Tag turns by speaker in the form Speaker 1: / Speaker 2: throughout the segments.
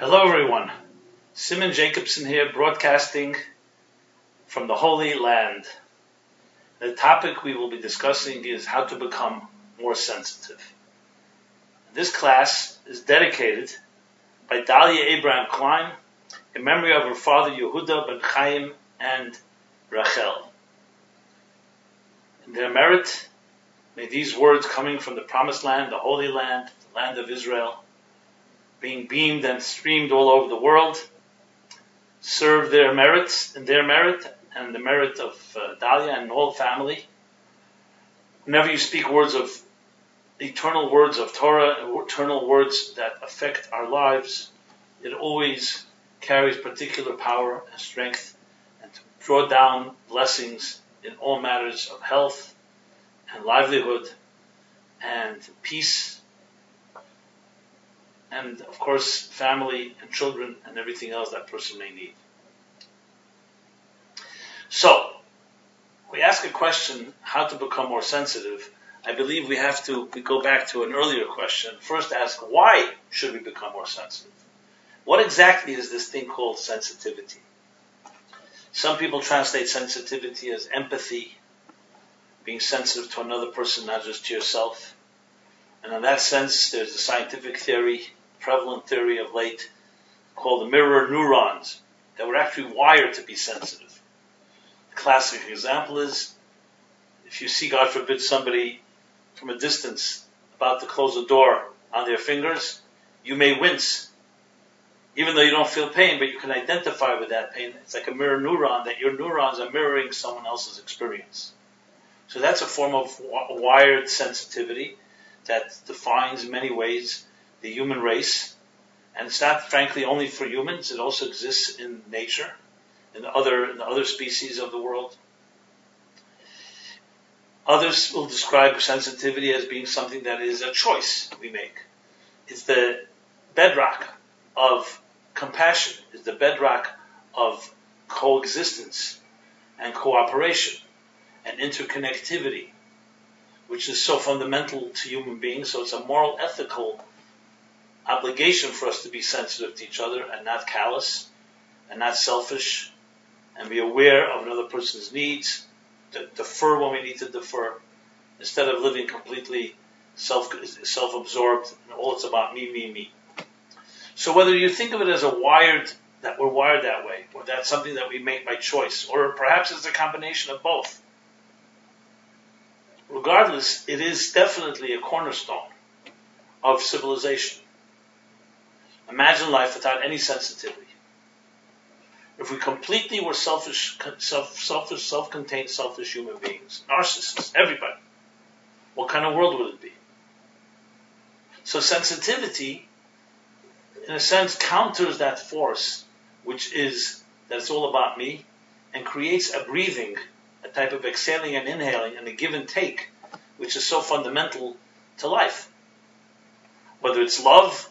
Speaker 1: Hello everyone, Rabbi Jacobson here broadcasting from the Holy Land. The topic we will be discussing is how to become more sensitive. This class is dedicated by Dahlia Abraham Klein in memory of her father Yehuda ben Chaim and Rachel. In their merit, may these words coming from the Promised Land, the Holy Land, the land of Israel, being beamed and streamed all over the world, serve their merits and their merit and the merit of Dahlia and the whole family. Whenever you speak words of eternal words of Torah, eternal words that affect our lives, it always carries particular power and strength and to draw down blessings in all matters of health and livelihood and peace and, of course, family and children and everything else that person may need. So, we ask a question, how to become more sensitive. I believe we go back to an earlier question. First ask, why should we become more sensitive? What exactly is this thing called sensitivity? Some people translate sensitivity as empathy, being sensitive to another person, not just to yourself. And in that sense, there's a scientific theory, prevalent theory of late, called the mirror neurons, that were actually wired to be sensitive. A classic example is, if you see, God forbid, somebody from a distance about to close a door on their fingers, you may wince, even though you don't feel pain, but you can identify with that pain. It's like a mirror neuron, that your neurons are mirroring someone else's experience. So that's a form of wired sensitivity that defines in many ways the human race. And it's not, frankly, only for humans. It also exists in nature, in the other species of the world. Others will describe sensitivity as being something that is a choice we make. It's the bedrock of compassion. It's the bedrock of coexistence and cooperation and interconnectivity, which is so fundamental to human beings. So it's a moral, ethical obligation for us to be sensitive to each other and not callous and not selfish and be aware of another person's needs, to defer when we need to defer, instead of living completely self-absorbed and all it's about me, me, me. So whether you think of it as that we're wired that way, or that's something that we make by choice, or perhaps it's a combination of both, regardless, it is definitely a cornerstone of civilization. Imagine life without any sensitivity. If we completely were selfish, self-contained, selfish human beings, narcissists, everybody, what kind of world would it be? So sensitivity, in a sense, counters that force, which is that it's all about me, and creates a breathing, a type of exhaling and inhaling, and a give and take, which is so fundamental to life. Whether it's love,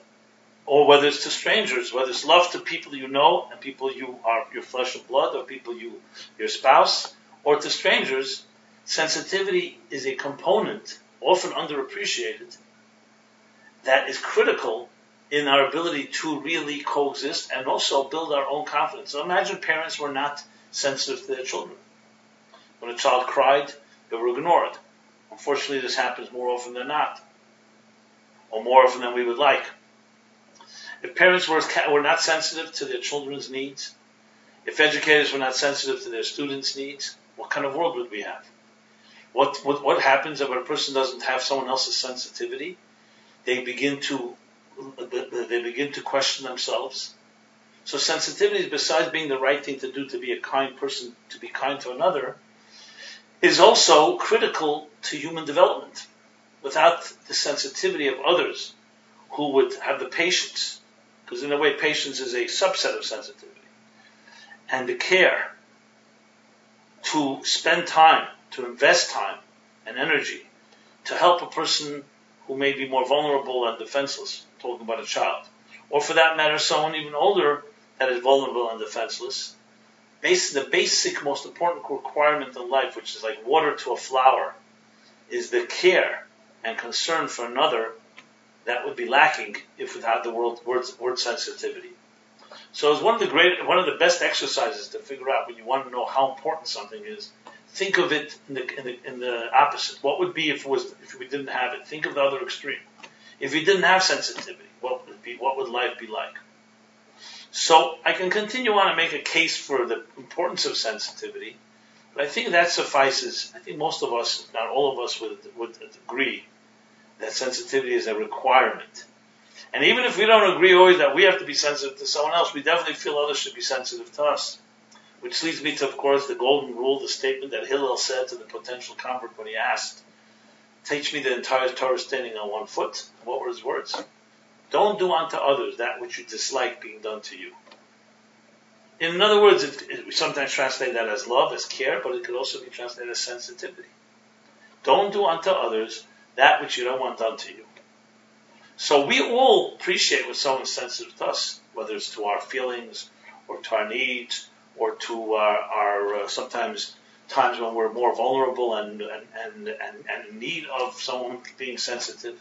Speaker 1: or whether it's to strangers, whether it's love to people you know, and people you are your flesh and blood, or people your spouse, or to strangers, sensitivity is a component, often underappreciated, that is critical in our ability to really coexist and also build our own confidence. So imagine parents were not sensitive to their children. When a child cried, they were ignored. Unfortunately, this happens more often than not, or more often than we would like. If parents were not sensitive to their children's needs, if educators were not sensitive to their students' needs, what kind of world would we have? What happens if a person doesn't have someone else's sensitivity? They begin to question themselves. So sensitivity, besides being the right thing to do, to be a kind person, to be kind to another, is also critical to human development. Without the sensitivity of others who would have the patience, because in a way patience is a subset of sensitivity, and the care to spend time, to invest time and energy to help a person who may be more vulnerable and defenseless, talking about a child, or for that matter someone even older that is vulnerable and defenseless. The basic, most important requirement in life, which is like water to a flower, is the care and concern for another that would be lacking if without the word sensitivity. So it's one of the best exercises to figure out when you want to know how important something is. Think of it in the opposite. What would be if we didn't have it? Think of the other extreme. If we didn't have sensitivity, what would life be like? So I can continue on and make a case for the importance of sensitivity, but I think that suffices. I think most of us, if not all of us, would agree that sensitivity is a requirement. And even if we don't agree always that we have to be sensitive to someone else, we definitely feel others should be sensitive to us. Which leads me to, of course, the golden rule, the statement that Hillel said to the potential convert when he asked, "Teach me the entire Torah standing on one foot." What were his words? Don't do unto others that which you dislike being done to you. In other words, we sometimes translate that as love, as care, but it could also be translated as sensitivity. Don't do unto others that which you don't want done to you. So we all appreciate when someone's sensitive to us, whether it's to our feelings or to our needs or to our sometimes times when we're more vulnerable and in need of someone being sensitive.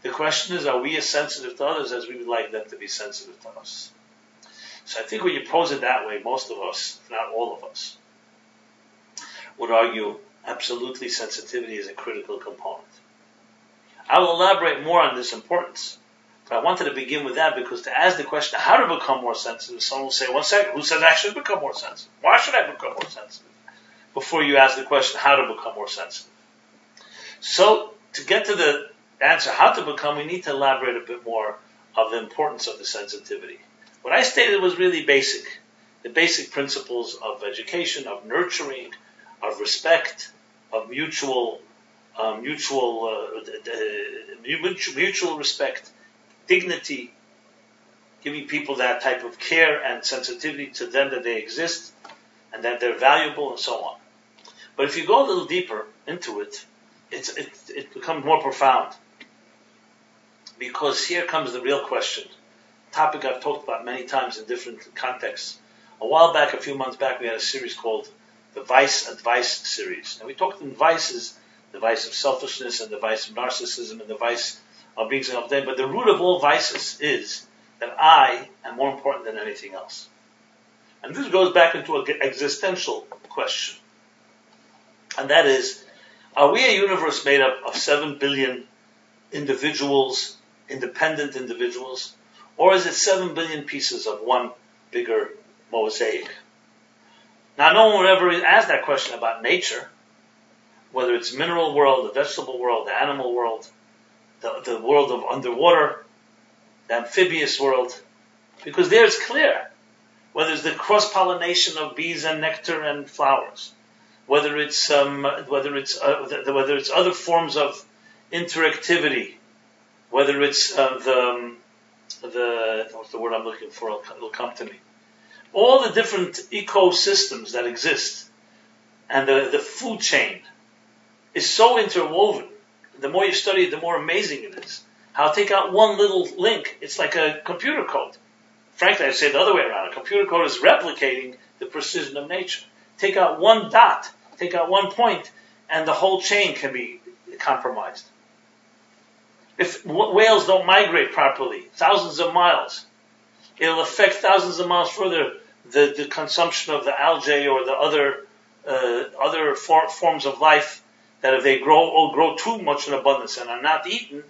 Speaker 1: The question is, are we as sensitive to others as we would like them to be sensitive to us? So I think when you pose it that way, most of us, if not all of us, would argue absolutely sensitivity is a critical component. I will elaborate more on this importance, but I wanted to begin with that because to ask the question how to become more sensitive, someone will say, 1 second, who says I should become more sensitive? Why should I become more sensitive? Before you ask the question how to become more sensitive. So to get to the answer how to become, we need to elaborate a bit more of the importance of the sensitivity. What I stated was really basic. The basic principles of education, of nurturing, of respect, of mutual respect, dignity, giving people that type of care and sensitivity to them that they exist and that they're valuable and so on. But if you go a little deeper into it, it becomes more profound. Because here comes the real question. Topic I've talked about many times in different contexts. A while back, a few months back, we had a series called the Vice Advice series. And we talked in vices, the vice of selfishness and the vice of narcissism and the vice of being self-dead. But the root of all vices is that I am more important than anything else. And this goes back into an existential question. And that is, are we a universe made up of 7 billion individuals, independent individuals, or is it 7 billion pieces of one bigger mosaic? Now, no one would ever ask that question about nature, whether it's mineral world, the vegetable world, the animal world, the world of underwater, the amphibious world, because there it's clear. Whether it's the cross-pollination of bees and nectar and flowers, whether it's other forms of interactivity, whether it's what's the word I'm looking for? It'll come to me. All the different ecosystems that exist, and the food chain is so interwoven. The more you study it, the more amazing it is. How take out one little link, it's like a computer code. Frankly, I say the other way around. A computer code is replicating the precision of nature. Take out one dot, take out one point, and the whole chain can be compromised. If whales don't migrate properly, thousands of miles, it'll affect thousands of miles further the consumption of the algae or the other forms of life that if they grow too much in abundance and are not eaten,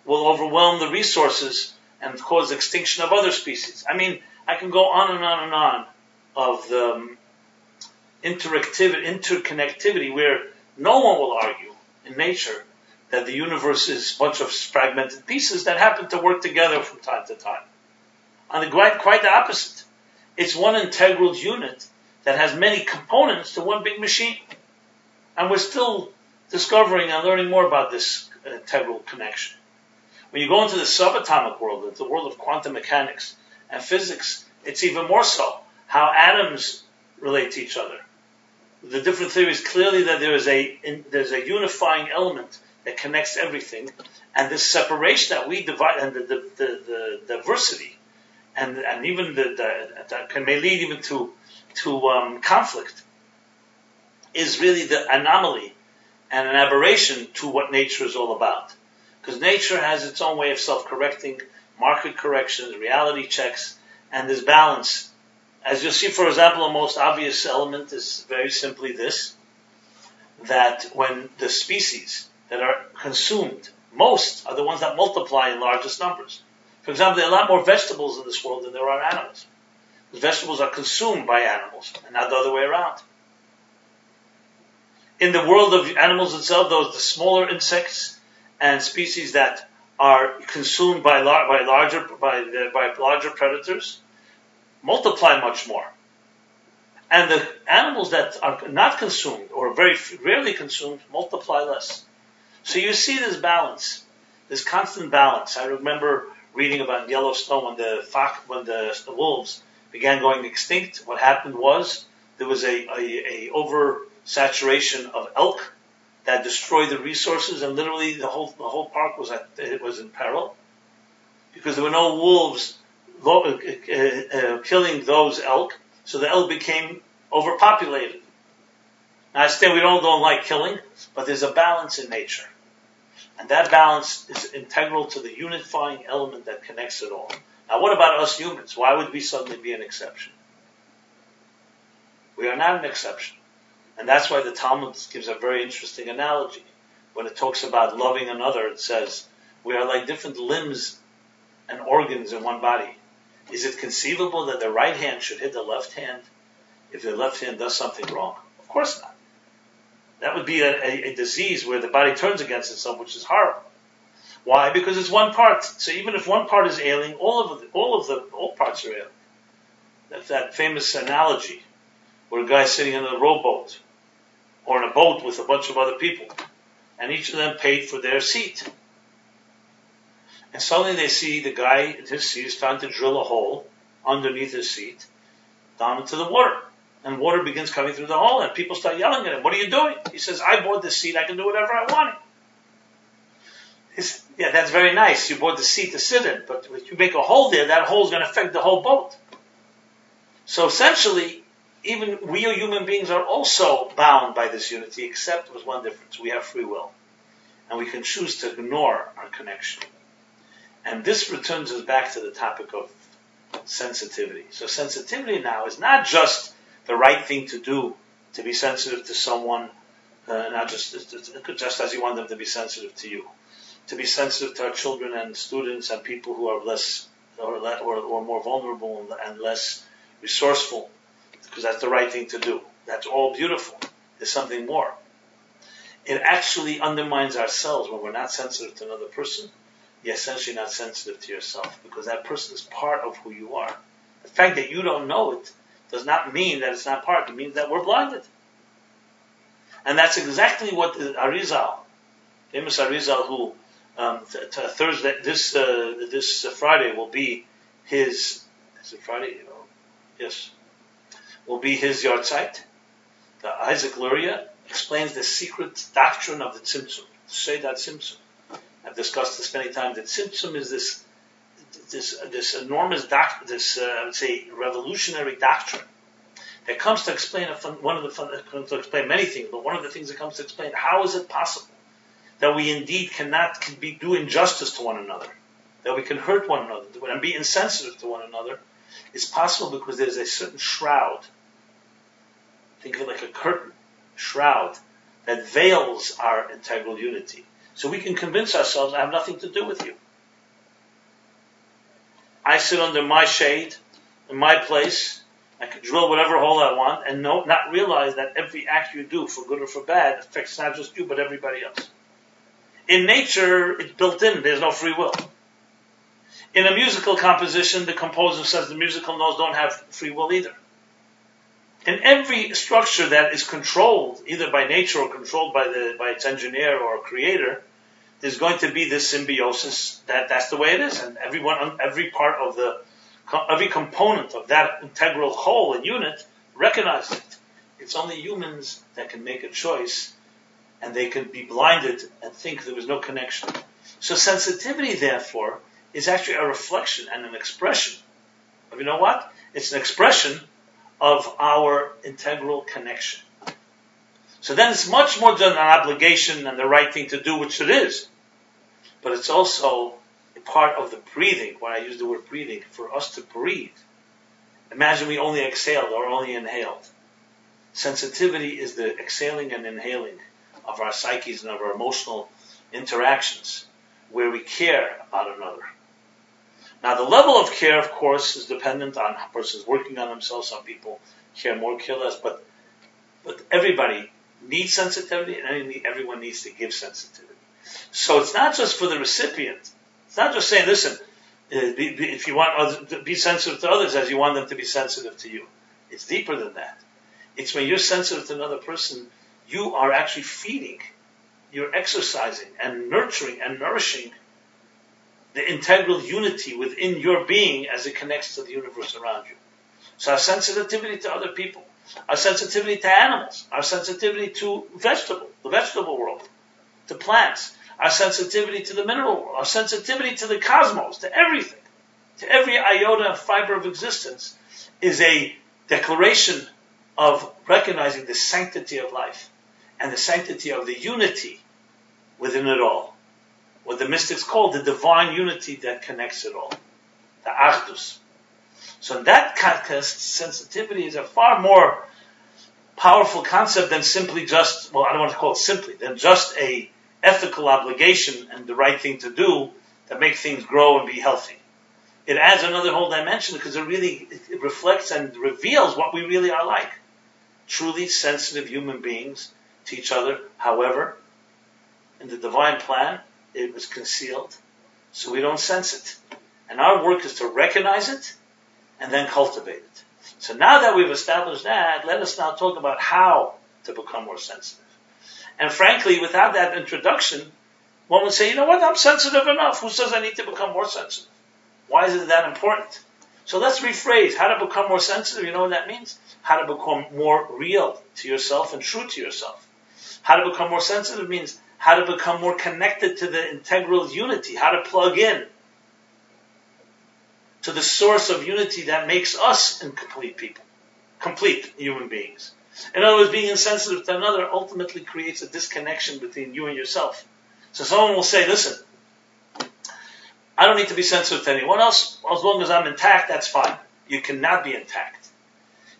Speaker 1: will overwhelm the resources and cause extinction of other species. I mean, I can go on and on and on of the interconnectivity where no one will argue in nature that the universe is a bunch of fragmented pieces that happen to work together from time to time. On quite the opposite. It's one integral unit that has many components to one big machine. And we're still discovering and learning more about this integral connection. When you go into the subatomic world, the world of quantum mechanics and physics, it's even more so how atoms relate to each other. The different theories clearly that there's a unifying element that connects everything, and this separation that we divide and the diversity, and even that may lead even to conflict, is really the anomaly and an aberration to what nature is all about. Because nature has its own way of self-correcting, market corrections, reality checks, and this balance. As you'll see, for example, a most obvious element is very simply this, that when the species that are consumed most are the ones that multiply in largest numbers. For example, there are a lot more vegetables in this world than there are animals. The vegetables are consumed by animals, and not the other way around. In the world of animals itself, those the smaller insects and species that are consumed by larger predators multiply much more. And the animals that are not consumed or very rarely consumed multiply less. So you see this balance, this constant balance. I remember reading about Yellowstone when the wolves began going extinct. What happened was there was a oversaturation of elk that destroyed the resources, and literally the whole park was in peril because there were no wolves killing those elk. So the elk became overpopulated. Now, I understand we don't like killing, but there's a balance in nature. And that balance is integral to the unifying element that connects it all. Now, what about us humans? Why would we suddenly be an exception? We are not an exception. And that's why the Talmud gives a very interesting analogy. When it talks about loving another, it says, we are like different limbs and organs in one body. Is it conceivable that the right hand should hit the left hand if the left hand does something wrong? Of course not. That would be a disease where the body turns against itself, which is horrible. Why? Because it's one part. So even if one part is ailing, all parts are ailing. That's that famous analogy where a guy's sitting in a rowboat or in a boat with a bunch of other people, and each of them paid for their seat. And suddenly they see the guy in his seat is trying to drill a hole underneath his seat down into the water. And water begins coming through the hole, and people start yelling at him, "What are you doing?" He says, "I bought this seat, I can do whatever I want." Yeah, that's very nice. You bought the seat to sit in, but if you make a hole there, that hole is going to affect the whole boat. So essentially, even we human beings are also bound by this unity, except with one difference. We have free will. And we can choose to ignore our connection. And this returns us back to the topic of sensitivity. So sensitivity now is not just the right thing to do, to be sensitive to someone, not just as you want them to be sensitive to you. To be sensitive to our children and students and people who are less or more vulnerable and less resourceful, because that's the right thing to do. That's all beautiful. There's something more. It actually undermines ourselves when we're not sensitive to another person. You're essentially not sensitive to yourself, because that person is part of who you are. The fact that you don't know it does not mean that it's not part. It means that we're blinded. And that's exactly what Arizal, famous Arizal, who Thursday, this Friday will be his. Is it Friday? Yes. Will be his yahrzeit. The Isaac Luria explains the secret doctrine of the Tzimtzum. Say that Tzimtzum. I've discussed this many times. The Tzimtzum is this enormous doctrine, I would say revolutionary doctrine that comes to explain explain many things. But one of the things that comes to explain how is it possible that we indeed cannot do injustice to one another, that we can hurt one another and be insensitive to one another. It's possible because there's a certain shroud. Think of it like a curtain, shroud, that veils our integral unity. So we can convince ourselves, I have nothing to do with you. I sit under my shade, in my place, I can drill whatever hole I want, and not realize that every act you do, for good or for bad, affects not just you, but everybody else. In nature, it's built in, there's no free will. In a musical composition, the composer says the musical notes don't have free will either. In every structure that is controlled, either by nature or controlled by its engineer or creator, there's going to be this symbiosis. That's the way it is, and every component of that integral whole and unit recognizes it. It's only humans that can make a choice, and they can be blinded and think there was no connection. So sensitivity, therefore, is actually a reflection and an expression of, you know what? It's an expression of our integral connection. So then it's much more than an obligation and the right thing to do, which it is. but it's also a part of the breathing. When I use the word breathing, for us to breathe, imagine we only exhaled or only inhaled. Sensitivity is the exhaling and inhaling of our psyches and of our emotional interactions, where we care about another. Now, the level of care, of course, is dependent on a person's working on themselves. Some people care more, care less, but everybody needs sensitivity, and everyone needs to give sensitivity. So it's not just for the recipient. It's not just saying, listen, if you want to be sensitive to others as you want them to be sensitive to you. It's deeper than that. It's when you're sensitive to another person, you are actually feeding, you're exercising and nurturing and nourishing the integral unity within your being as it connects to the universe around you. So our sensitivity to other people, our sensitivity to animals, our sensitivity to the vegetable world, to plants, our sensitivity to the mineral world, our sensitivity to the cosmos, to everything, to every iota and fiber of existence, is a declaration of recognizing the sanctity of life and the sanctity of the unity within it all. What the mystics call the divine unity that connects it all, the Achdus. So in that context, sensitivity is a far more powerful concept than simply just, well, I don't want to call it simply, than just a ethical obligation and the right thing to do that make things grow and be healthy. It adds another whole dimension because it reflects and reveals what we really are like. Truly sensitive human beings to each other. However, in the divine plan, it was concealed, so we don't sense it. And our work is to recognize it and then cultivate it. So now that we've established that, let us now talk about how to become more sensitive. And frankly, without that introduction, one would say, you know what, I'm sensitive enough. Who says I need to become more sensitive? Why is it that important? So let's rephrase how to become more sensitive. You know what that means? How to become more real to yourself and true to yourself. How to become more sensitive means how to become more connected to the integral unity, how to plug in to the source of unity that makes us incomplete people, complete human beings. In other words, being insensitive to another ultimately creates a disconnection between you and yourself. So someone will say, listen, I don't need to be sensitive to anyone else. As long as I'm intact, that's fine. You cannot be intact.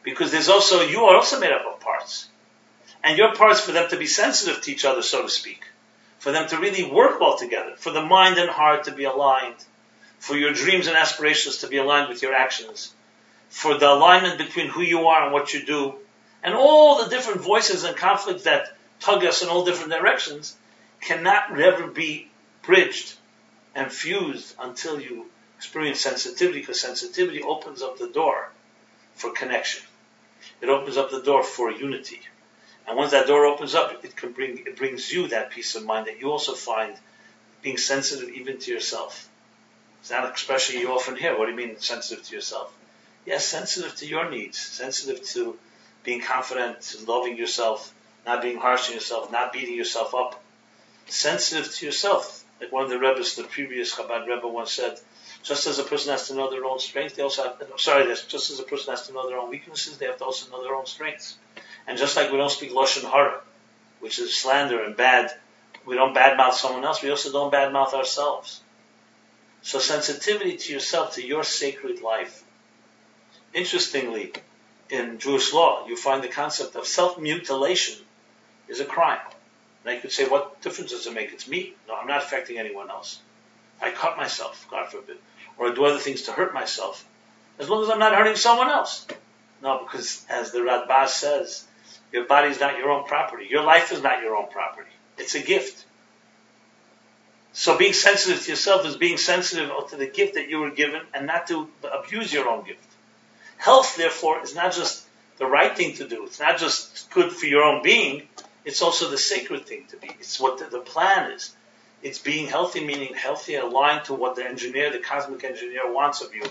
Speaker 1: Because you are also made up of parts. And your parts, for them to be sensitive to each other, so to speak, for them to really work well together, for the mind and heart to be aligned, for your dreams and aspirations to be aligned with your actions, for the alignment between who you are and what you do, and all the different voices and conflicts that tug us in all different directions, cannot ever be bridged and fused until you experience sensitivity, because sensitivity opens up the door for connection. It opens up the door for unity. And once that door opens up, it brings you that peace of mind that you also find being sensitive even to yourself. It's not an expression you often hear. What do you mean sensitive to yourself? Yes, sensitive to your needs, sensitive to being confident, to loving yourself, not being harsh on yourself, not beating yourself up. Sensitive to yourself. Like one of the Rebbes, the previous Chabad Rebbe once said, just as a person has to know their own strengths, just as a person has to know their own weaknesses, they have to also know their own strengths. And just like we don't speak Lashon Hara, which is slander and bad, we don't badmouth someone else, we also don't badmouth ourselves. So sensitivity to yourself, to your sacred life. Interestingly, in Jewish law, you find the concept of self-mutilation is a crime. And you could say, what difference does it make? It's me. No, I'm not affecting anyone else. I cut myself, God forbid, or I do other things to hurt myself, as long as I'm not hurting someone else. No, because as the Radbaz says, your body is not your own property. Your life is not your own property. It's a gift. So being sensitive to yourself is being sensitive to the gift that you were given and not to abuse your own gift. Health, therefore, is not just the right thing to do. It's not just good for your own being. It's also the sacred thing to be. It's what the plan is. It's being healthy, meaning healthy and aligned to what the cosmic engineer wants of you.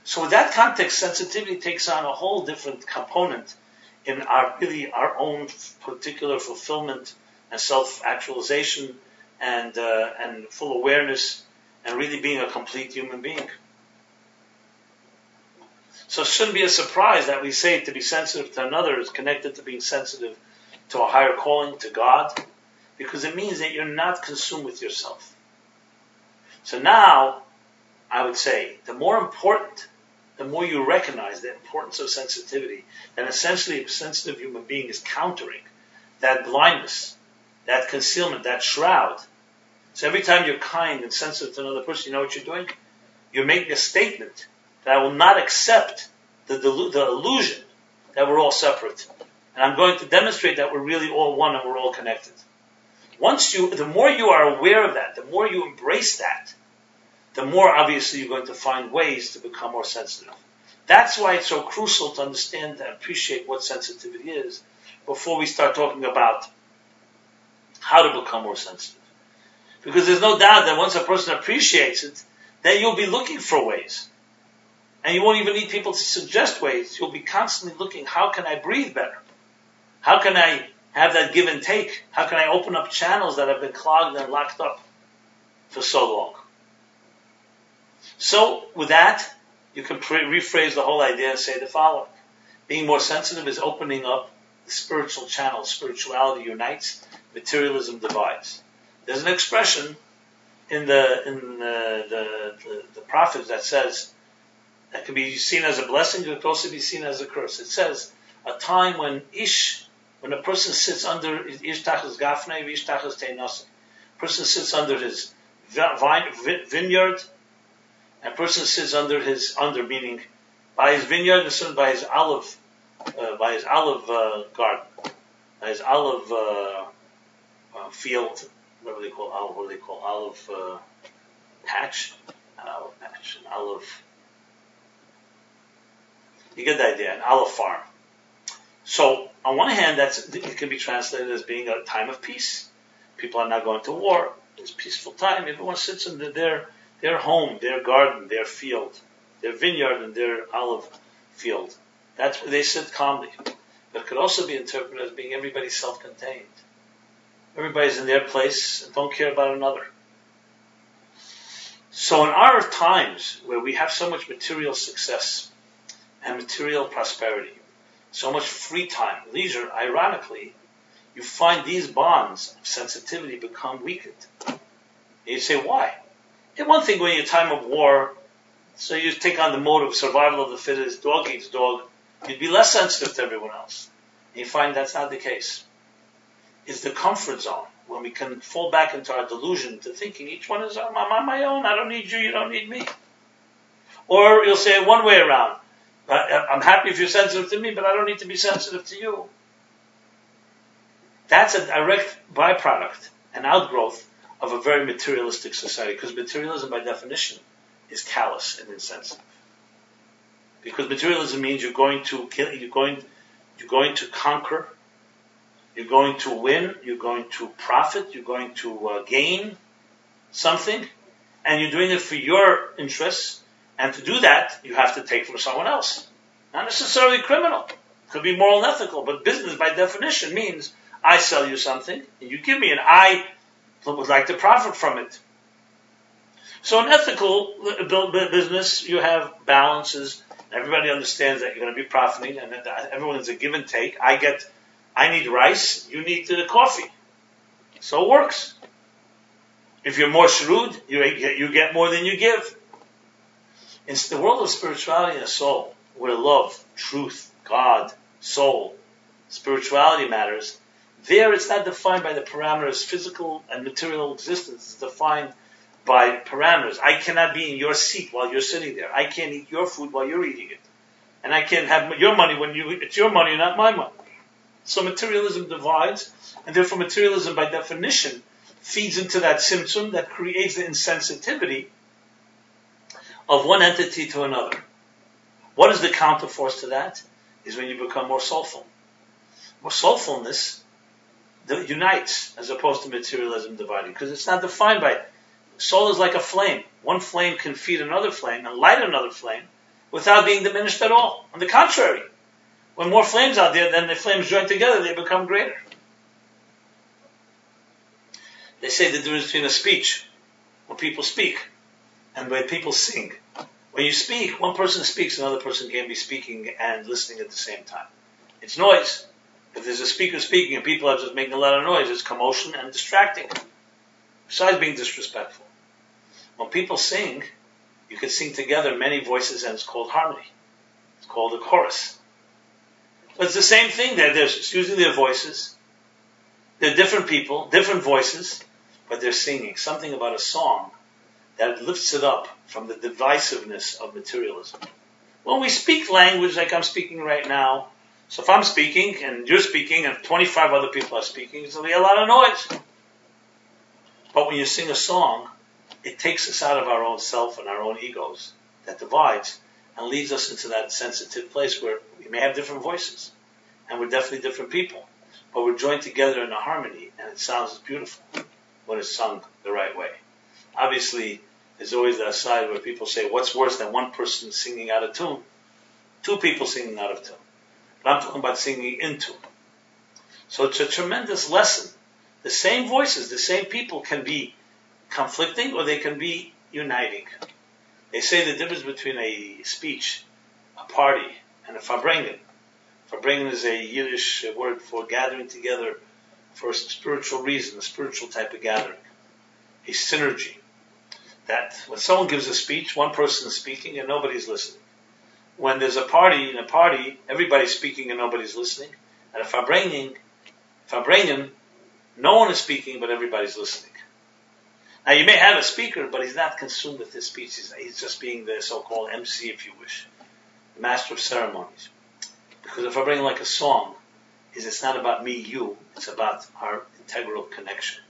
Speaker 1: So with that context, sensitivity takes on a whole different component in our own particular fulfillment and self-actualization and full awareness and really being a complete human being. So it shouldn't be a surprise that we say to be sensitive to another is connected to being sensitive to a higher calling, to God. because it means that you're not consumed with yourself. So now, I would say, the more you recognize the importance of sensitivity, then essentially a sensitive human being is countering that blindness, that concealment, that shroud. So every time you're kind and sensitive to another person, you know what you're doing? You're making a statement that I will not accept the illusion that we're all separate. And I'm going to demonstrate that we're really all one and we're all connected. The more you are aware of that, the more you embrace that, the more obviously you're going to find ways to become more sensitive. That's why it's so crucial to understand and appreciate what sensitivity is before we start talking about how to become more sensitive. Because there's no doubt that once a person appreciates it, then you'll be looking for ways. And you won't even need people to suggest ways. You'll be constantly looking, how can I breathe better? How can I have that give and take? How can I open up channels that have been clogged and locked up for so long? So, with that, you can rephrase the whole idea and say the following. Being more sensitive is opening up the spiritual channel. Spirituality unites, materialism divides. There's an expression in the prophets that says, that can be seen as a blessing, it could also be seen as a curse. It says, a time when a person sits under ish tachas gafnei, ish tachas teinosei. A person sits under his vineyard, and a person sits meaning by his vineyard, and by his olive garden, by his olive field. What do they call olive patch? Not olive patch, an olive. You get the idea, an olive farm. So, on one hand, it can be translated as being a time of peace. People are not going to war. It's a peaceful time. Everyone sits in their home, their garden, their field, their vineyard, and their olive field. That's where they sit calmly. But it could also be interpreted as being everybody's self-contained. Everybody's in their place and don't care about another. So in our times where we have so much material success and material prosperity, so much free time, leisure, ironically, you find these bonds of sensitivity become weakened. And you say, why? And one thing when you're in a time of war, so you take on the mode of survival of the fittest, dog eats dog, you'd be less sensitive to everyone else. And you find that's not the case. It's the comfort zone when we can fall back into our delusion to thinking each one is, I'm on my own, I don't need you, you don't need me. Or you'll say it one way around, I'm happy if you're sensitive to me, but I don't need to be sensitive to you. That's a direct byproduct, an outgrowth of a very materialistic society, because materialism by definition is callous and insensitive. Because materialism means you're going to kill, you're going to conquer, you're going to win, you're going to profit, you're going to gain something, and you're doing it for your interests, and to do that, you have to take from someone else. Not necessarily criminal. It could be moral and ethical, but business by definition means I sell you something, and you give me, and I would like to profit from it. So in ethical business, you have balances. Everybody understands that you're going to be profiting, and everyone's a give and take. I need rice, you need coffee. So it works. If you're more shrewd, you get more than you give. In the world of spirituality and soul, where love, truth, God, soul, spirituality matters, there it's not defined by the parameters, physical and material existence. It's defined by parameters. I cannot be in your seat while you're sitting there. I can't eat your food while you're eating it. And I can't have your money it's your money, not my money. So materialism divides, and therefore materialism by definition feeds into that symptom that creates the insensitivity of one entity to another. What is the counterforce to that? Is when you become more soulful. More soulfulness unites as opposed to materialism dividing, because it's not defined by soul is like a flame. One flame can feed another flame and light another flame without being diminished at all. On the contrary, when more flames out there, then the flames join together, they become greater. They say the difference between a speech, when people speak, and when people sing. When you speak, one person speaks, another person can be speaking and listening at the same time. It's noise. If there's a speaker speaking and people are just making a lot of noise, it's commotion and distracting, besides being disrespectful. When people sing, you can sing together many voices, and it's called harmony. It's called a chorus. But it's the same thing. They're using their voices. They're different people, different voices, but they're singing something about a song that lifts it up from the divisiveness of materialism. When we speak language like I'm speaking right now, so if I'm speaking and you're speaking and 25 other people are speaking, it's going to be a lot of noise. But when you sing a song, it takes us out of our own self and our own egos that divides and leads us into that sensitive place where we may have different voices and we're definitely different people, but we're joined together in a harmony, and it sounds beautiful when it's sung the right way. Obviously, there's always that side where people say, what's worse than one person singing out of tune? Two people singing out of tune. But I'm talking about singing in tune. So it's a tremendous lesson. The same voices, the same people can be conflicting or they can be uniting. They say the difference between a speech, a party, and a farbrengen. Farbrengen is a Yiddish word for gathering together for a spiritual reason, a spiritual type of gathering. A synergy. That when someone gives a speech, one person is speaking and nobody's listening. When there's a party, in a party, everybody's speaking and nobody's listening. At a farbrengen, no one is speaking but everybody's listening. Now you may have a speaker, but he's not consumed with his speech. He's just being the so-called MC, if you wish, the master of ceremonies. Because if I bring like a song, it's not about me, you. It's about our integral connection.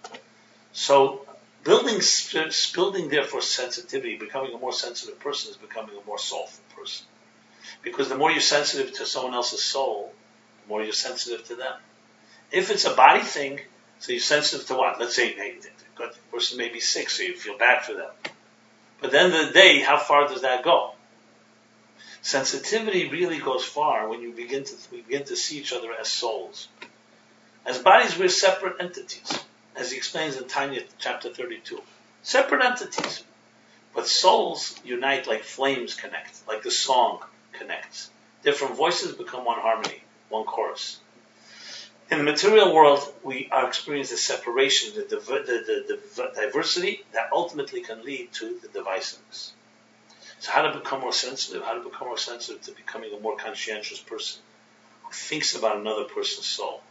Speaker 1: So building therefore sensitivity, becoming a more sensitive person is becoming a more soulful person. Because the more you're sensitive to someone else's soul, the more you're sensitive to them. If it's a body thing, so you're sensitive to what? Let's say the person may be sick, so you feel bad for them. But at the end of the day, how far does that go? Sensitivity really goes far when we begin to see each other as souls. As bodies, we're separate entities, as he explains in Tanya chapter 32. Separate entities. But souls unite like flames connect, like the song connects. Different voices become one harmony, one chorus. In the material world, we are experiencing the separation, the diversity that ultimately can lead to the divisiveness. So how to become more sensitive? How to become more sensitive to becoming a more conscientious person who thinks about another person's soul.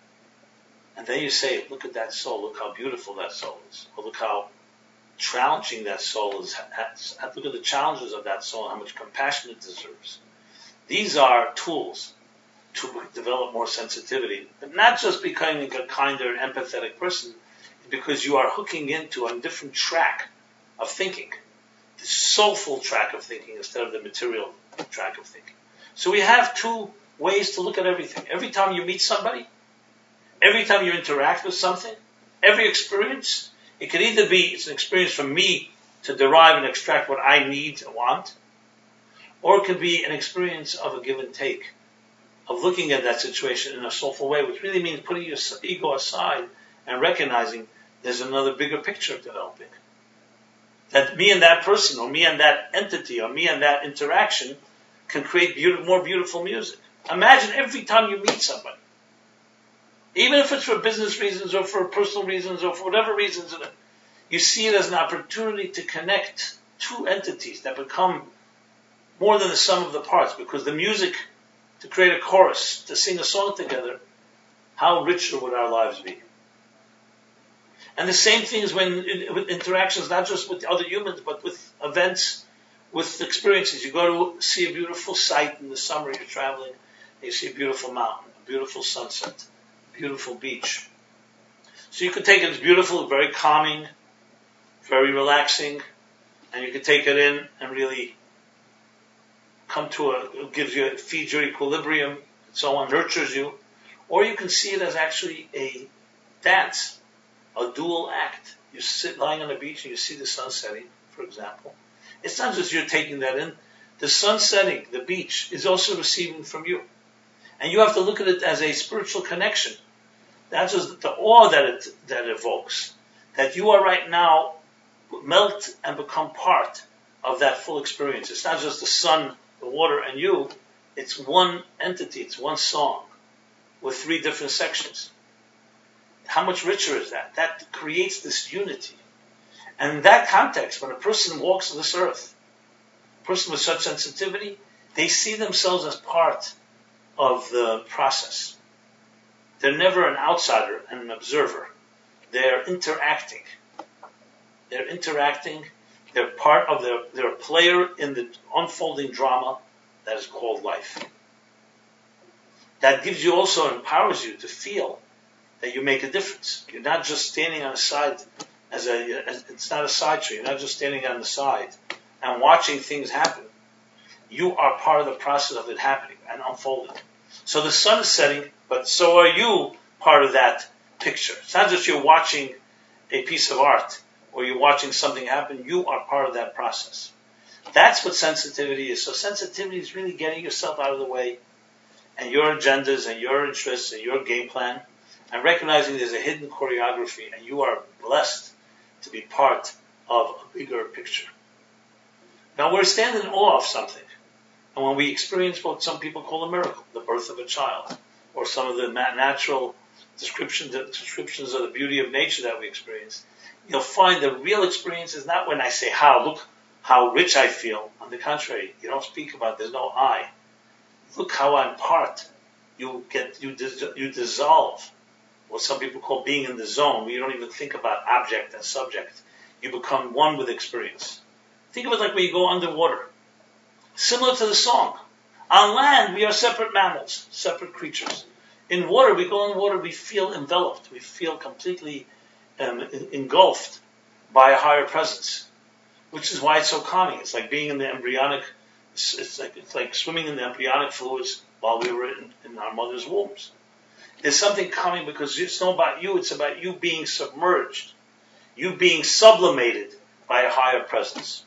Speaker 1: And then you say, look at that soul, look how beautiful that soul is. Or look how challenging that soul is. Look at the challenges of that soul, how much compassion it deserves. These are tools to develop more sensitivity, but not just becoming a kinder, empathetic person, because you are hooking into a different track of thinking, the soulful track of thinking instead of the material track of thinking. So we have two ways to look at everything. Every time you meet somebody, every time you interact with something, every experience, it could either be it's an experience for me to derive and extract what I need and want, or it could be an experience of a give and take, of looking at that situation in a soulful way, which really means putting your ego aside and recognizing there's another bigger picture developing. That me and that person, or me and that entity, or me and that interaction can create more beautiful music. Imagine every time you meet somebody, even if it's for business reasons or for personal reasons or for whatever reasons, you see it as an opportunity to connect two entities that become more than the sum of the parts, because the music, to create a chorus, to sing a song together, how richer would our lives be? And the same thing is with interactions, not just with other humans, but with events, with experiences. You go to see a beautiful sight in the summer, you're traveling, and you see a beautiful mountain, a beautiful sunset, a beautiful beach. So you could take it as beautiful, very calming, very relaxing, and you could take it in and really feeds your equilibrium, and so on, nurtures you. Or you can see it as actually a dance, a dual act. You sit lying on the beach and you see the sun setting, for example. It's not just you're taking that in. The sun setting, the beach, is also receiving from you. And you have to look at it as a spiritual connection. That's just the awe that it evokes. That you are right now melt and become part of that full experience. It's not just the sun, the water, and you. It's one entity. It's one song. with 3 different sections. How much richer is that? That creates this unity. And in that context, when a person walks this earth, a person with such sensitivity, they see themselves as part of the process. They're never an outsider and an observer. They're interacting. They're part of they're a player in the unfolding drama that is called life. That gives you also, empowers you to feel that you make a difference. You're not just standing on the side it's not a side tree. You're not just standing on the side and watching things happen. You are part of the process of it happening and unfolding. So the sun is setting, but so are you part of that picture. It's not just you're watching a piece of art or you're watching something happen. You are part of that process. That's what sensitivity is. So sensitivity is really getting yourself out of the way and your agendas and your interests and your game plan and recognizing there's a hidden choreography and you are blessed to be part of a bigger picture. Now we're standing in awe of something. And when we experience what some people call a miracle, the birth of a child, or some of the natural descriptions of the beauty of nature that we experience, you'll find the real experience is not when I say, look how rich I feel. On the contrary, you don't speak about, there's no I. Look how I'm part. You dissolve. What some people call being in the zone, where you don't even think about object and subject. You become one with experience. Think of it like when you go underwater. Similar to the song. On land, we are separate mammals, separate creatures. In water, we go in water, we feel enveloped. We feel completely engulfed by a higher presence, which is why it's so calming. It's like being in the embryonic, it's like swimming in the embryonic fluids while we were in our mother's wombs. There's something coming because it's not about you, it's about you being submerged, you being sublimated by a higher presence.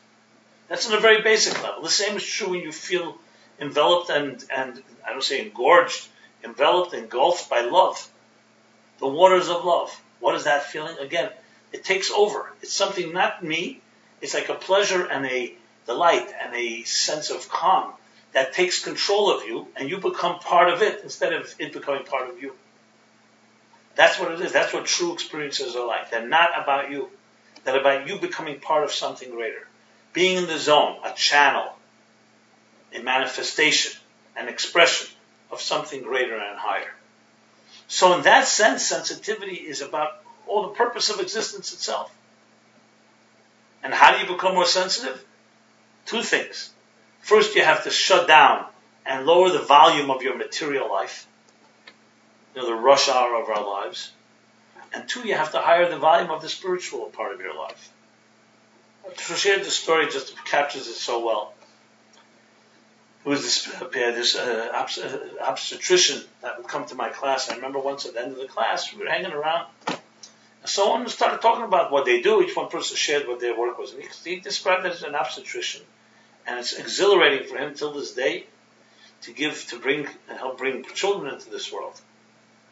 Speaker 1: That's on a very basic level. The same is true when you feel enveloped and I don't say engorged, enveloped, engulfed by love. The waters of love. What is that feeling? Again, it takes over. It's something not me. It's like a pleasure and a delight and a sense of calm that takes control of you and you become part of it instead of it becoming part of you. That's what it is. That's what true experiences are like. They're not about you. They're about you becoming part of something greater. Being in the zone, a channel, a manifestation, an expression of something greater and higher. So in that sense, sensitivity is about all the purpose of existence itself. And how do you become more sensitive? 2 things. First, you have to shut down and lower the volume of your material life. The rush hour of our lives. And 2, you have to higher the volume of the spiritual part of your life. I shared this story just captures it so well. It was this obstetrician that would come to my class. I remember once at the end of the class, we were hanging around. And someone started talking about what they do. Each one person shared what their work was. And he described it as an obstetrician. And it's exhilarating for him till this day to help bring children into this world,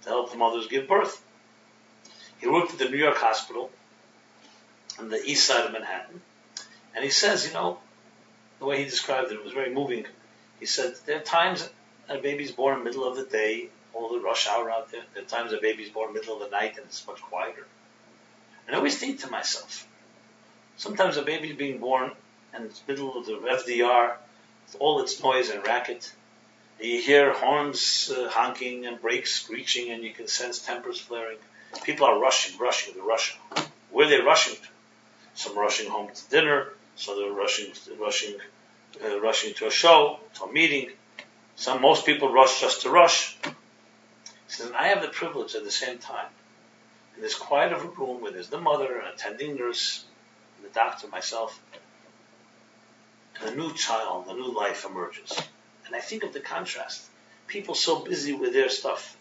Speaker 1: to help the mothers give birth. He worked at the New York hospital on the east side of Manhattan. And he says, the way he described it, it was very moving. He said, there are times a baby's born in the middle of the day, all the rush hour out there. There are times a baby's born in the middle of the night and it's much quieter. And I always think to myself, sometimes a baby's being born and it's middle of the FDR, with all its noise and racket. And you hear horns honking and brakes screeching and you can sense tempers flaring. People are rushing, they're rushing. Where are they rushing to? Some rushing home to dinner, some they're rushing to a show, to a meeting. Most people rush just to rush. He says, and I have the privilege at the same time, in this quiet of a room where there's the mother, an attending nurse, and the doctor, myself, and a new child, a new life emerges. And I think of the contrast. People so busy with their stuff.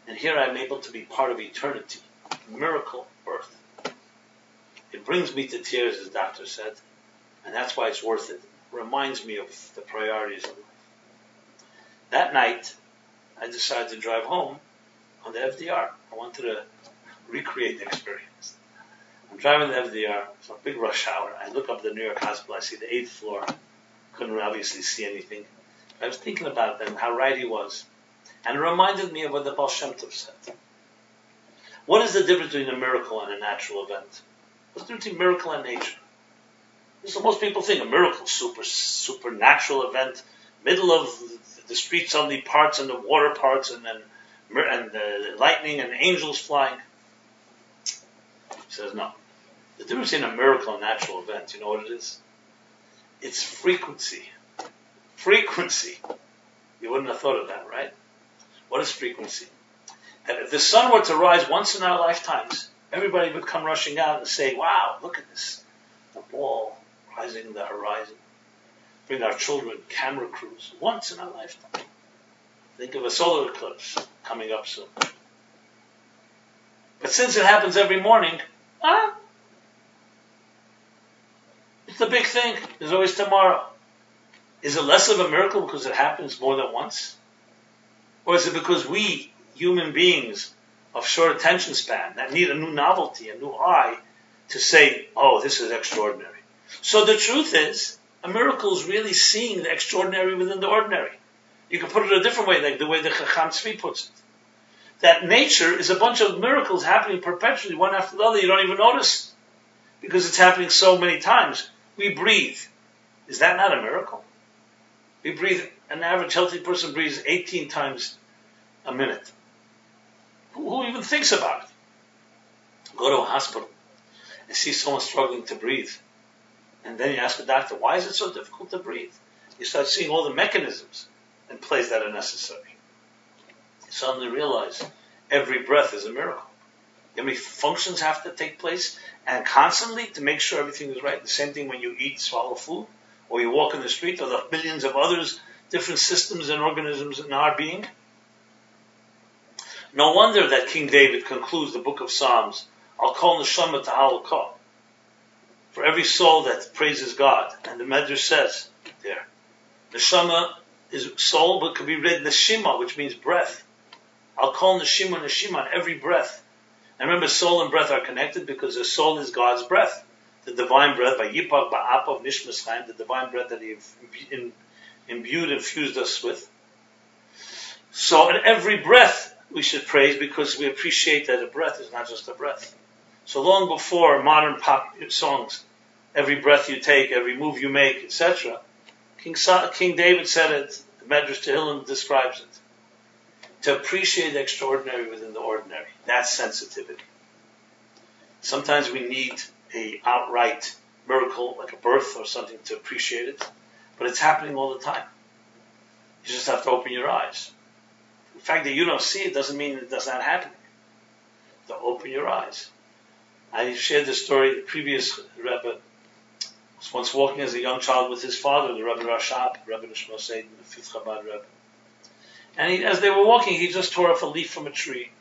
Speaker 1: And here I'm able to be part of eternity. Miracle birth. It brings me to tears, as the doctor said, and that's why it's worth it. It reminds me of the priorities of life. That night, I decided to drive home on the FDR. I wanted to recreate the experience. I'm driving the FDR, it's a big rush hour. I look up the New York hospital, I see the 8th floor. Couldn't obviously see anything. I was thinking about it and how right he was. And it reminded me of what the Baal Shem Tov said. What is the difference between a miracle and a natural event? What's the difference between miracle and nature? So most people think a miracle, supernatural event, middle of the street suddenly parts and the water parts and the lightning and angels flying. He says no. The difference in a miracle and natural event, you know what it is? It's frequency. Frequency. You wouldn't have thought of that, right? What is frequency? That if the sun were to rise once in our lifetimes, everybody would come rushing out and say, wow, look at this. The ball rising in the horizon. Bring our children camera crews once in our lifetime. Think of a solar eclipse coming up soon. But since it happens every morning, it's the big thing. There's always tomorrow. Is it less of a miracle because it happens more than once? Or is it because we, human beings of short attention span, that need a new novelty, a new high, to say, oh, this is extraordinary? So the truth is, a miracle is really seeing the extraordinary within the ordinary. You can put it a different way, like the way the Chacham Tzvi puts it. That nature is a bunch of miracles happening perpetually, one after the other. You don't even notice, because it's happening so many times. We breathe. Is that not a miracle? We breathe, an average healthy person breathes 18 times a minute. Who even thinks about it? Go to a hospital and see someone struggling to breathe. And then you ask the doctor, why is it so difficult to breathe? You start seeing all the mechanisms in place that are necessary. You suddenly realize every breath is a miracle. How many functions have to take place, and constantly to make sure everything is right. The same thing when you eat, swallow food, or you walk in the street, or the billions of others, different systems and organisms in our being. No wonder that King David concludes the book of Psalms, I'll call neshama ta'alakah, for every soul that praises God. And the Medrash says there, neshama is soul, but could be read neshima, which means breath. I'll call neshima on every breath. And remember, soul and breath are connected because the soul is God's breath, the divine breath, by Yipav Ba'apav Nishmas Chaim, the divine breath that He imbued and fused us with. So in every breath we should praise, because we appreciate that a breath is not just a breath. So long before modern pop songs, every breath you take, every move you make, etc., King David said it, the Medrash Tehillim describes it. To appreciate the extraordinary within the ordinary. That's sensitivity. Sometimes we need a outright miracle, like a birth or something, to appreciate it. But it's happening all the time. You just have to open your eyes. The fact that you don't see it doesn't mean it's not happening. To open your eyes. I shared this story. The previous Rebbe was once walking as a young child with his father, the Rebbe Rashab, Rebbe Nishmo Seid, the fifth Chabad Rebbe. And as they were walking, he just tore off a leaf from a tree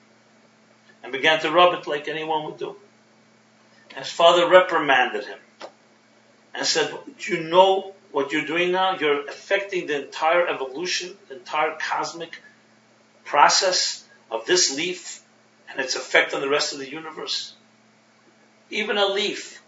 Speaker 1: and began to rub it like anyone would do. And his father reprimanded him and said, do you know what you're doing now? You're affecting the entire evolution, the entire cosmic process of this leaf and its effect on the rest of the universe. Even a leaf.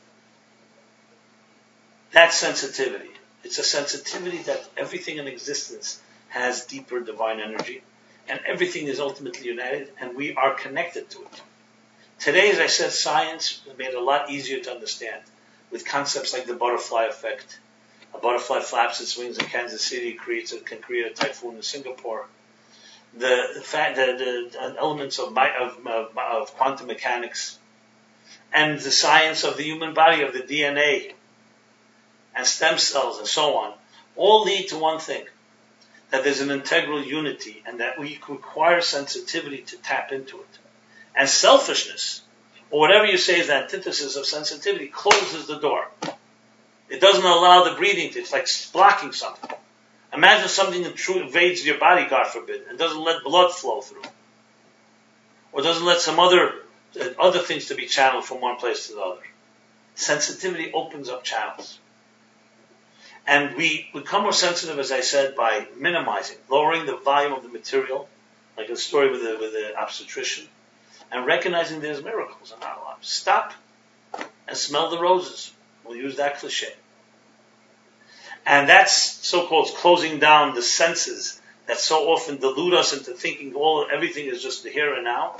Speaker 1: That's sensitivity. It's a sensitivity that everything in existence has deeper divine energy, and everything is ultimately united, and we are connected to it. Today, as I said, science has made it a lot easier to understand, with concepts like the butterfly effect. A butterfly flaps its wings in Kansas City, can create a typhoon in Singapore. The fact that the elements of quantum mechanics, and the science of the human body, of the DNA, and stem cells, and so on, all lead to one thing. That there's an integral unity, and that we require sensitivity to tap into it. And selfishness, or whatever you say is the antithesis of sensitivity, closes the door. It doesn't allow the breathing to, it's like blocking something. Imagine something that invades your body, God forbid, and doesn't let blood flow through. Or doesn't let some other things to be channeled from one place to the other. Sensitivity opens up channels. And we become more sensitive, as I said, by minimizing, lowering the volume of the material, like the story with the obstetrician, and recognizing there's miracles in our lives. Stop and smell the roses. We'll use that cliche. And that's so-called closing down the senses that so often delude us into thinking everything is just the here and now.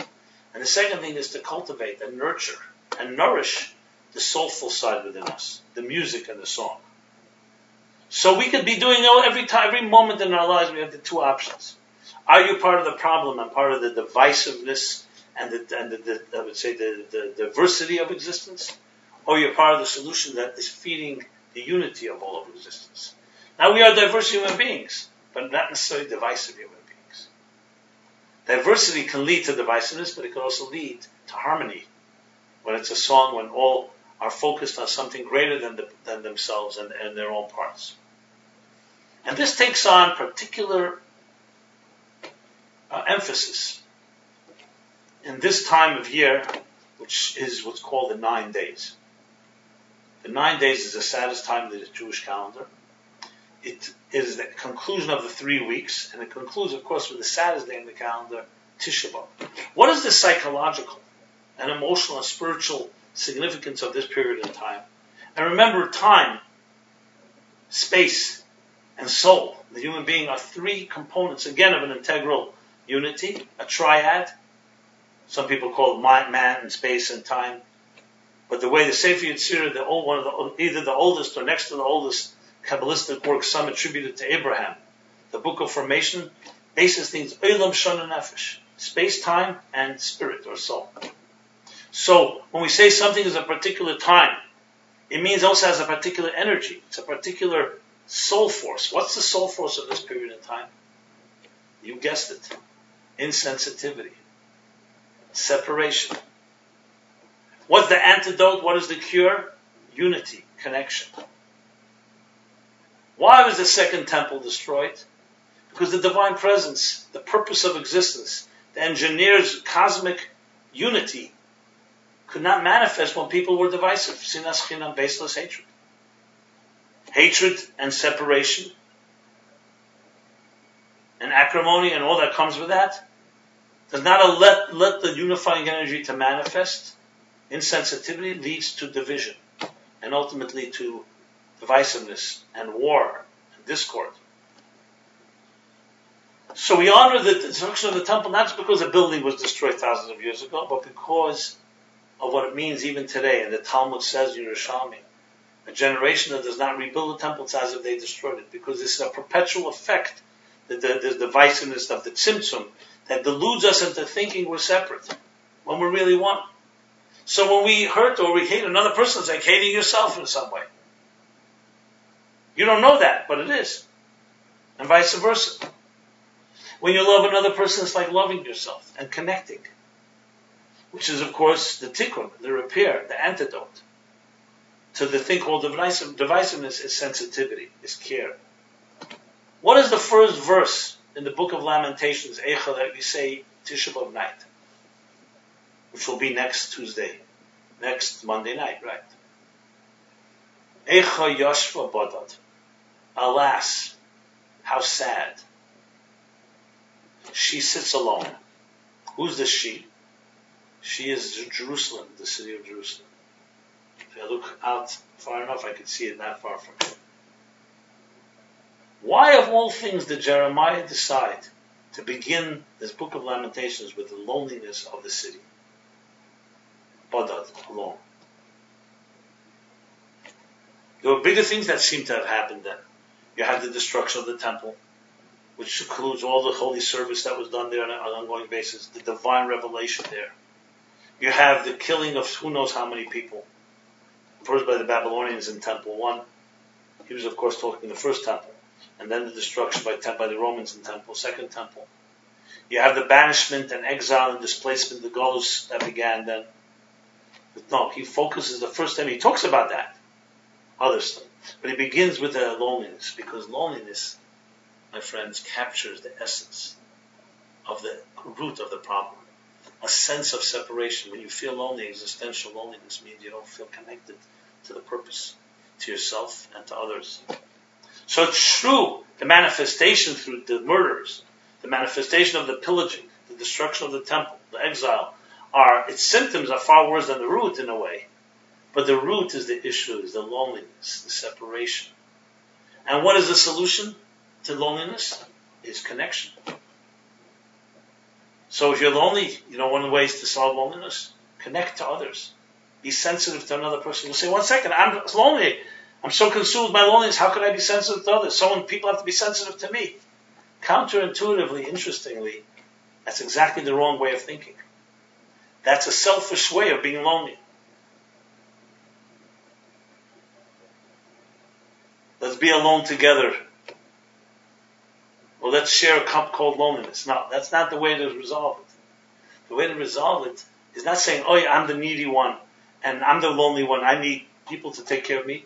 Speaker 1: And the second thing is to cultivate and nurture and nourish the soulful side within us, the music and the song. So we could be doing every moment in our lives. We have the two options: are you part of the problem and part of the divisiveness and I would say the diversity of existence, or you're part of the solution that is feeding the unity of all of existence? Now we are diverse human beings, but not necessarily divisive human beings. Diversity can lead to divisiveness, but it can also lead to harmony. When it's a song, when all are focused on something greater than themselves and their own parts. And this takes on particular emphasis in this time of year, which is what's called the 9 days. The 9 days is the saddest time of the Jewish calendar. It is the conclusion of the 3 weeks, and it concludes, of course, with the saddest day in the calendar, Tisha B'Av. What is the psychological and emotional and spiritual significance of this period in time? And remember, time, space, and soul, the human being, are three components, again, of an integral unity, a triad. Some people call it man and space and time. But the way the Sefer Yetzirah, either the oldest or next to the oldest Kabbalistic work, some attributed to Abraham, the Book of Formation, bases things Olam Shana Nefesh, space, time, and spirit or soul. So when we say something is a particular time, it means also has a particular energy. It's a particular soul force. What's the soul force of this period in time? You guessed it. Insensitivity. Separation. What's the antidote? What is the cure? Unity, connection. Why was the second temple destroyed? Because the divine presence, the purpose of existence, the engineer's cosmic unity could not manifest when people were divisive. Sinas chinam, baseless hatred. Hatred and separation and acrimony and all that comes with that does not let the unifying energy to manifest. Insensitivity leads to division and ultimately to divisiveness and war and discord. So we honor the destruction of the temple not just because the building was destroyed thousands of years ago, but because of what it means even today. And the Talmud says, Yerushalmi, a generation that does not rebuild the temple, it's as if they destroyed it, because this is a perpetual effect, the divisiveness of the tzimtzum, that deludes us into thinking we're separate when we're really one. So when we hurt or we hate another person, it's like hating yourself in some way. You don't know that, but it is. And vice versa. When you love another person, it's like loving yourself and connecting, which is, of course, the tikkun, the repair, the antidote to the thing called divisiveness is sensitivity, is care. What is the first verse in the book of Lamentations, Eicha, that we say Tisha B'Av night, which will be next Monday night, right? Eicha Yashva Badad. Alas, how sad. She sits alone. Who's this she? She is Jerusalem, the city of Jerusalem. If I look out far enough, I can see it not far from here. Why, of all things, did Jeremiah decide to begin this book of Lamentations with the loneliness of the city? Badad, alone. There were bigger things that seem to have happened then. You had the destruction of the temple, which includes all the holy service that was done there on an ongoing basis, the divine revelation there. You have the killing of who knows how many people. First by the Babylonians in Temple 1. He was, of course, talking the first temple. And then the destruction by the Romans in Second Temple. You have the banishment and exile and displacement, the Golus that began then. But no, he focuses the first time. He talks about that. Other stuff. But he begins with the loneliness, because loneliness, my friends, captures the essence of the root of the problem. A sense of separation. When you feel lonely, existential loneliness means you don't feel connected to the purpose, to yourself and to others. So it's true, the manifestation through the murders, the manifestation of the pillaging, the destruction of the temple, the exile, its symptoms are far worse than the root in a way. But the root is the issue, is the loneliness, the separation. And what is the solution to loneliness? is connection. So if you're lonely, one of the ways to solve loneliness, connect to others. Be sensitive to another person. You'll say, 1 second, I'm lonely. I'm so consumed by loneliness. How could I be sensitive to others? People have to be sensitive to me. Counterintuitively, interestingly, that's exactly the wrong way of thinking. That's a selfish way of being lonely. Let's be alone together. Or let's share a cup called loneliness. No, that's not the way to resolve it. The way to resolve it is not saying, oh yeah, I'm the needy one and I'm the lonely one. I need people to take care of me.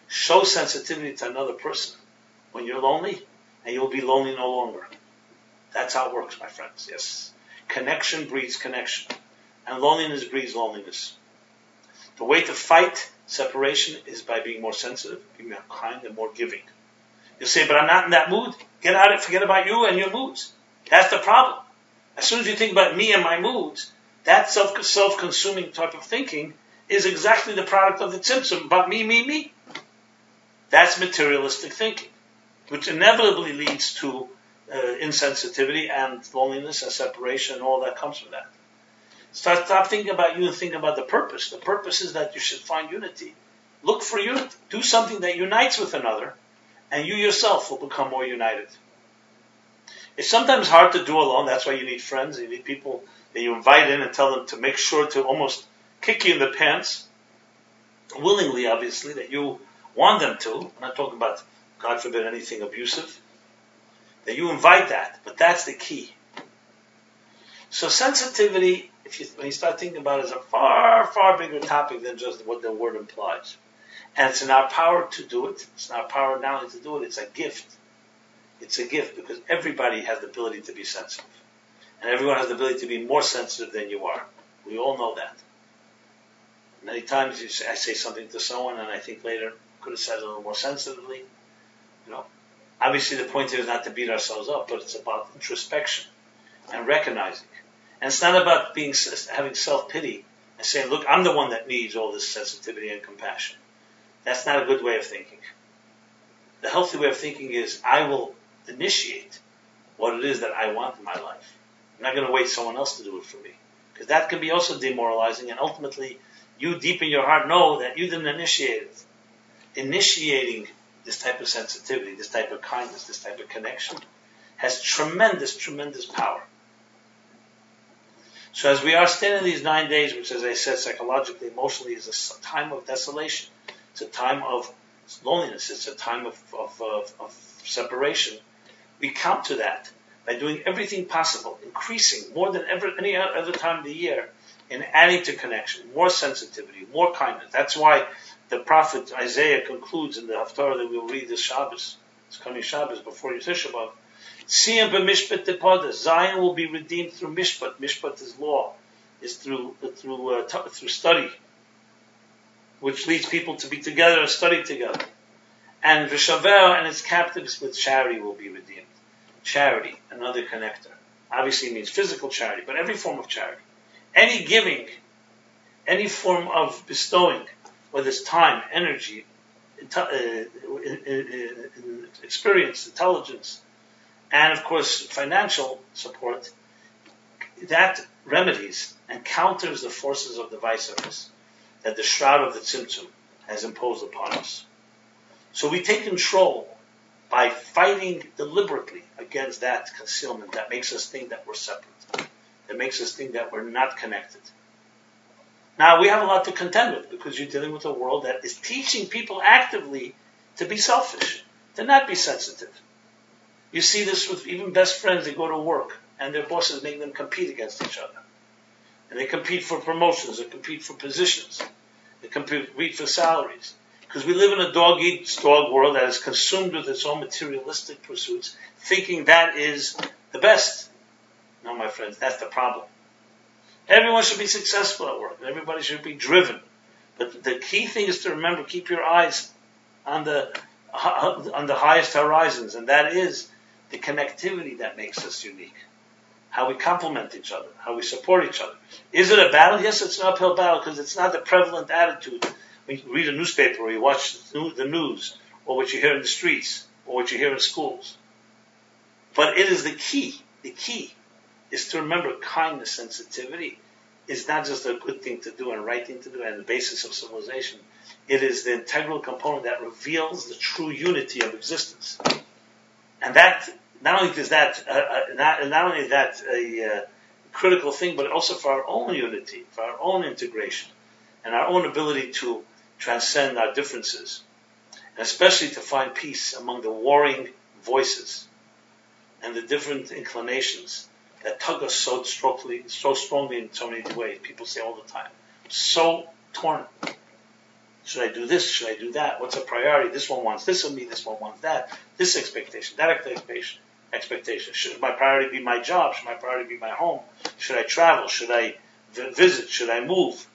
Speaker 1: Show sensitivity to another person when you're lonely, and you'll be lonely no longer. That's how it works, my friends. Yes. Connection breeds connection. And loneliness breeds loneliness. The way to fight separation is by being more sensitive, being more kind, and more giving. You'll say, but I'm not in that mood. Get out of it. Forget about you and your moods. That's the problem. As soon as you think about me and my moods, that self-consuming type of thinking is exactly the product of the tzimtzum, about me, me, me. That's materialistic thinking, which inevitably leads to insensitivity and loneliness and separation and all that comes from that. Stop thinking about you and think about the purpose. The purpose is that you should find unity. Look for unity. Do something that unites with another, and you yourself will become more united. It's sometimes hard to do alone. That's why you need friends. You need people that you invite in and tell them to make sure to almost kick you in the pants, willingly, obviously, that you want them to. I'm not talking about, God forbid, anything abusive. That you invite that, but that's the key. So sensitivity, when you start thinking about it, is a far, far bigger topic than just what the word implies. And it's in our power to do it. It's in our power not only to do it, it's a gift. It's a gift because everybody has the ability to be sensitive. And everyone has the ability to be more sensitive than you are. We all know that. Many times I say something to someone and I think later, could have said it a little more sensitively. Obviously the point here is not to beat ourselves up, but it's about introspection and recognizing. And it's not about having self-pity and saying, look, I'm the one that needs all this sensitivity and compassion. That's not a good way of thinking. The healthy way of thinking is, I will initiate what it is that I want in my life. I'm not going to wait someone else to do it for me. Because that can be also demoralizing, and ultimately, you deep in your heart know that you didn't initiate it. Initiating this type of sensitivity, this type of kindness, this type of connection, has tremendous, tremendous power. So as we are staying in these 9 days, which as I said, psychologically, emotionally, is a time of desolation. It's a time of loneliness. It's a time of separation. We counter that by doing everything possible, increasing more than ever any other time of the year in adding to connection, more sensitivity, more kindness. That's why the prophet Isaiah concludes in the Haftarah that we'll read this Shabbos. It's coming Shabbos before Tisha B'Av. Siyam b'mishpat tepada. Zion will be redeemed through mishpat. Mishpat is law. Is through study, which leads people to be together and study together. And v'shaver and its captives with charity will be redeemed. Charity, another connector. Obviously it means physical charity, but every form of charity. Any giving, any form of bestowing, whether it's time, energy, experience, intelligence, and of course financial support, that remedies and counters the forces of divisiveness that the shroud of the tzimtzum has imposed upon us. So we take control by fighting deliberately against that concealment that makes us think that we're separate, that makes us think that we're not connected. Now, we have a lot to contend with because you're dealing with a world that is teaching people actively to be selfish, to not be sensitive. You see this with even best friends. They go to work and their bosses make them compete against each other. And they compete for promotions, they compete for positions, they compete for salaries. Because we live in a dog-eat-dog world that is consumed with its own materialistic pursuits, thinking that is the best. No, my friends, that's the problem. Everyone should be successful at work. Everybody should be driven. But the key thing is to remember, keep your eyes on the highest horizons, and that is the connectivity that makes us unique. How we complement each other, how we support each other. Is it a battle? Yes, it's an uphill battle because it's not the prevalent attitude. When you read a newspaper or you watch the news or what you hear in the streets or what you hear in schools. But it is the key. The key is to remember kindness, sensitivity is not just a good thing to do and a right thing to do and the basis of civilization. It is the integral component that reveals the true unity of existence. And that, not only is that, not only is that a critical thing, but also for our own unity, for our own integration, and our own ability to transcend our differences, and especially to find peace among the warring voices and the different inclinations that tug us so strongly in so many ways. People say all the time, so torn. Should I do this? Should I do that? What's a priority? This one wants this of me. This one wants that. This expectation, that expectation. Should my priority be my job? Should my priority be my home? Should I travel? Should I visit? Should I move?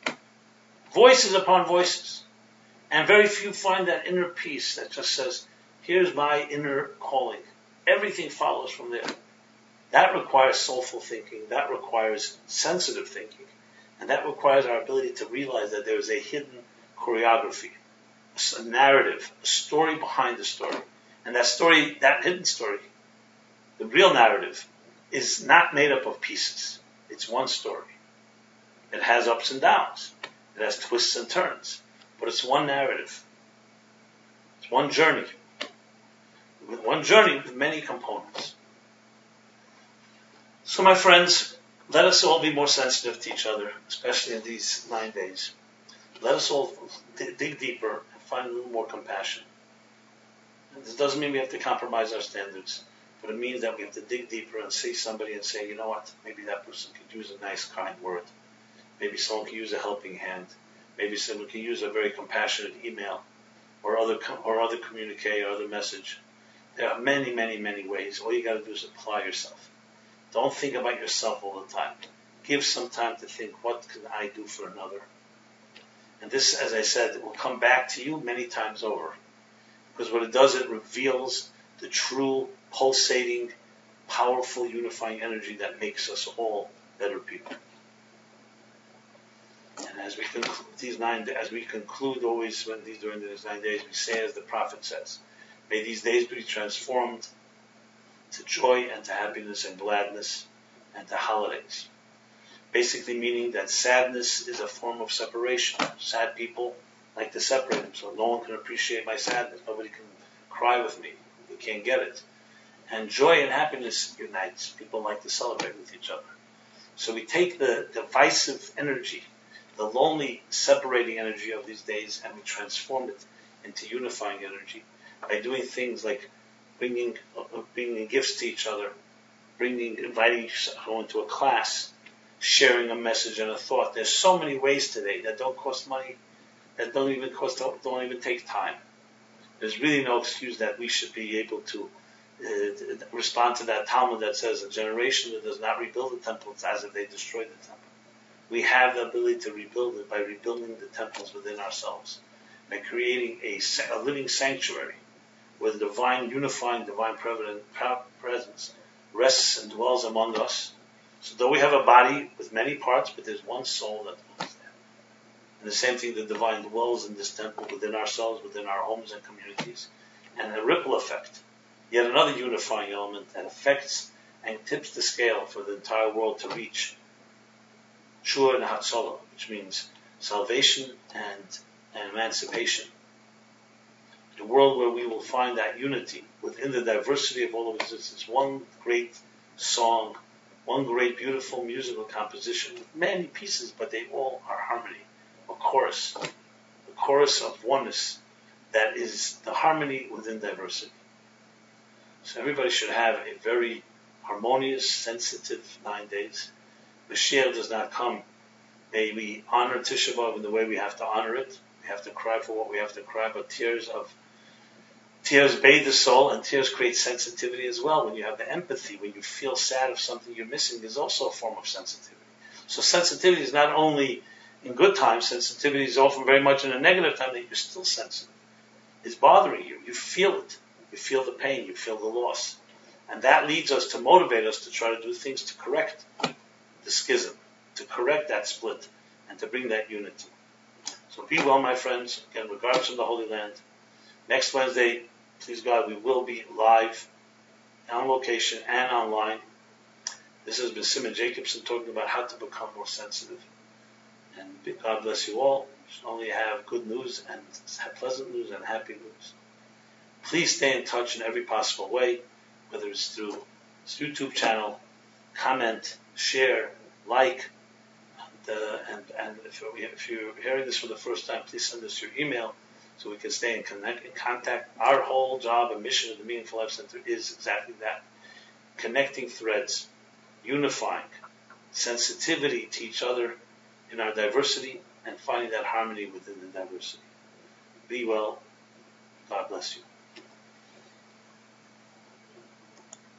Speaker 1: Voices upon voices. And very few find that inner peace that just says, here's my inner calling. Everything follows from there. That requires soulful thinking. That requires sensitive thinking. And that requires our ability to realize that there is a hidden choreography, a narrative, a story behind the story. And that story, that hidden story, the real narrative, is not made up of pieces. It's one story. It has ups and downs. It has twists and turns. But it's one narrative. It's one journey. One journey with many components. So my friends, let us all be more sensitive to each other, especially in these 9 days. Let us all dig deeper and find a little more compassion. And this doesn't mean we have to compromise our standards, but it means that we have to dig deeper and see somebody and say, you know what, maybe that person could use a nice, kind word. Maybe someone could use a helping hand. Maybe someone can use a very compassionate email or other communique or other message. There are many, many, many ways. All you got to do is apply yourself. Don't think about yourself all the time. Give some time to think, what can I do for another? And this, as I said, will come back to you many times over. Because what it does, it reveals the true, pulsating, powerful, unifying energy that makes us all better people. And as we conclude always during these 9 days, we say as the Prophet says, may these days be transformed to joy and to happiness and gladness and to holidays. Basically meaning that sadness is a form of separation. Sad people like to separate themselves. No one can appreciate my sadness. Nobody can cry with me. They can't get it. And joy and happiness unites. People like to celebrate with each other. So we take the divisive energy, the lonely, separating energy of these days, and we transform it into unifying energy by doing things like bringing gifts to each other, inviting someone to a class, sharing a message and a thought. There's so many ways today that don't cost money, that don't even take time. There's really no excuse that we should be able to respond to that Talmud that says a generation that does not rebuild the temple, it's as if they destroyed the temple. We have the ability to rebuild it by rebuilding the temples within ourselves, by creating a living sanctuary where the divine, unifying, divine presence rests and dwells among us. So though we have a body with many parts, but there's one soul that dwells there. And the same thing, the divine dwells in this temple within ourselves, within our homes and communities. And a ripple effect, yet another unifying element that affects and tips the scale for the entire world to reach Shua and Hatzalah, which means salvation and emancipation. A world where we will find that unity within the diversity of all of existence. One great song, one great beautiful musical composition with many pieces, but they all are harmony. A chorus of oneness that is the harmony within diversity. So everybody should have a very harmonious, sensitive 9 days. Mashiach does not come. May we honor Tisha B'Av in the way we have to honor it. We have to cry for what we have to cry, but tears bathe the soul, and tears create sensitivity as well. When you have the empathy, when you feel sad of something you're missing, is also a form of sensitivity. So sensitivity is not only in good times, sensitivity is often very much in a negative time that you're still sensitive. It's bothering you. You feel it. You feel the pain. You feel the loss. And that leads us to motivate us to try to do things to correct the schism, to correct that split, and to bring that unity. So be well, my friends. Again, regards from the Holy Land. Next Wednesday, please God, we will be live on location and online. This has been Rabbi Jacobson talking about how to become more sensitive. And God bless you all. Only have good news and have pleasant news and happy news. Please stay in touch in every possible way, whether it's through this YouTube channel, comment, share, like, and if you're hearing this for the first time, please send us your email so we can stay in contact. Our whole job and mission of the Meaningful Life Center is exactly that: connecting threads, unifying, sensitivity to each other in our diversity, and finding that harmony within the diversity. Be well. God bless you.